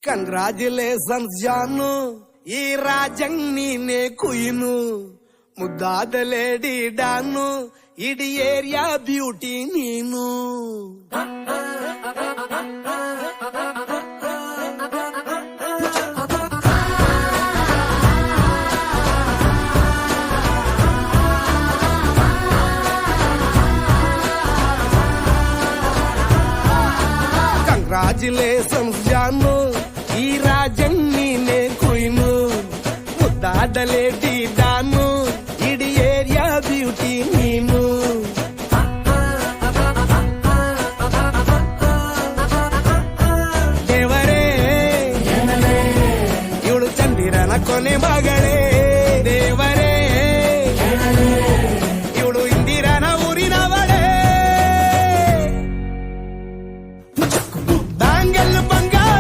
Congratulations ಜಾನು, ಈ ರಾಜಂಗ್ ನೀನೆ ಕುಯ್ನು, ಮುದ್ದಾದ ಲೇಡಿ ಡಾನು, ಇಡೀ ಏರಿಯಾ ಬ್ಯೂಟಿ ನೀನು. ಕಂಗ್ರಾಚುಲೇಷನ್ಸ್ ಜಾನು, ಈ ರಾಜಂಗ್ ನೀನೆ ಕುಯ್ನು, ಮುದ್ದಾದ ಲೇಡಿ ಡಾನು, ಇಡೀ ಏರಿಯಾ ಬ್ಯೂಟಿ ನೀನು. ದೇವರೇ ಇವಳು ಚಂದಿರನ ಕೊನೆ ಮಗಳೇ.